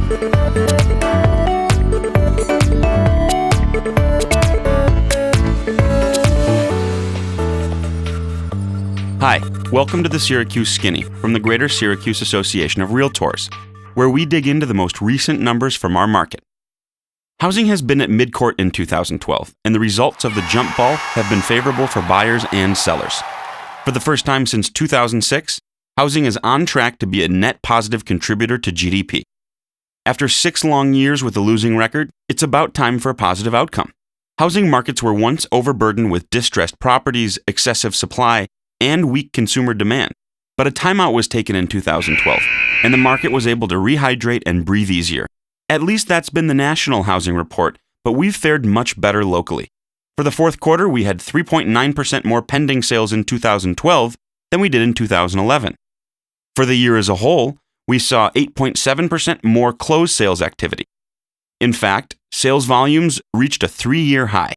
Hi, welcome to the Syracuse Skinny from the Greater Syracuse Association of REALTORs, where we dig into the most recent numbers from our market. Housing has been at midcourt in 2012, and the results of the jump ball have been favorable for buyers and sellers. For the first time since 2006, housing is on track to be a net positive contributor to GDP. After 6 long years with a losing record, it's about time for a positive outcome. Housing markets were once overburdened with distressed properties, excessive supply, and weak consumer demand. But a timeout was taken in 2012, and the market was able to rehydrate and breathe easier. At least that's been the national housing report, but we've fared much better locally. For the fourth quarter, we had 3.9% more pending sales in 2012 than we did in 2011. For the year as a whole, we saw 8.7% more closed sales activity. In fact, sales volumes reached a 3-year high.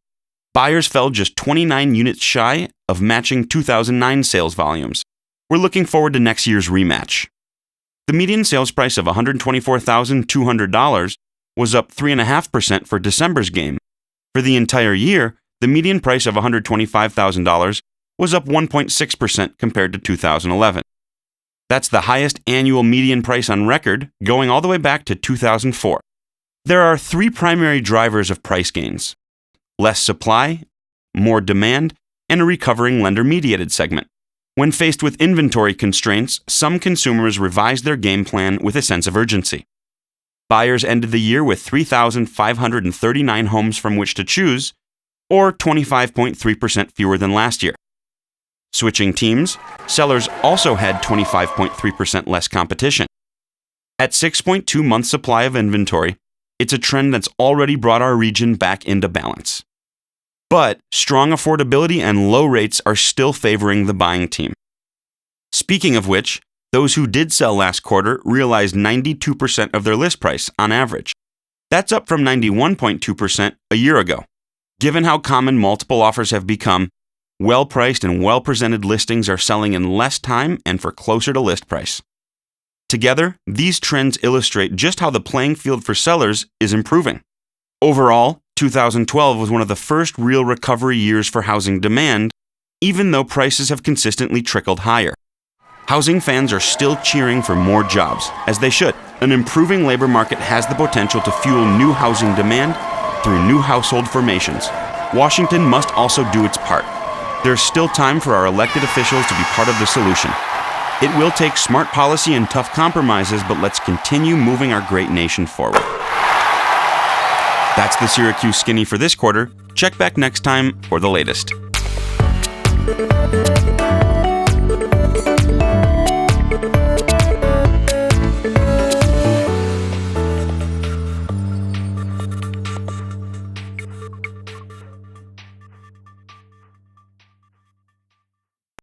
Buyers fell just 29 units shy of matching 2009 sales volumes. We're looking forward to next year's rematch. The median sales price of $124,200 was up 3.5% for December's game. For the entire year, the median price of $125,000 was up 1.6% compared to 2011. That's the highest annual median price on record, going all the way back to 2004. There are 3 primary drivers of price gains: less supply, more demand, and a recovering lender-mediated segment. When faced with inventory constraints, some consumers revised their game plan with a sense of urgency. Buyers ended the year with 3,539 homes from which to choose, or 25.3% fewer than last year. Switching teams, sellers also had 25.3% less competition. At 6.2 months supply of inventory, it's a trend that's already brought our region back into balance. But strong affordability and low rates are still favoring the buying team. Speaking of which, those who did sell last quarter realized 92% of their list price on average. That's up from 91.2% a year ago. Given how common multiple offers have become, well-priced and well-presented listings are selling in less time and for closer to list price. Together, these trends illustrate just how the playing field for sellers is improving. Overall, 2012 was one of the first real recovery years for housing demand, even though prices have consistently trickled higher. Housing fans are still cheering for more jobs, as they should. An improving labor market has the potential to fuel new housing demand through new household formations. Washington must also do its part. There's still time for our elected officials to be part of the solution. It will take smart policy and tough compromises, but let's continue moving our great nation forward. That's the Syracuse Skinny for this quarter. Check back next time for the latest.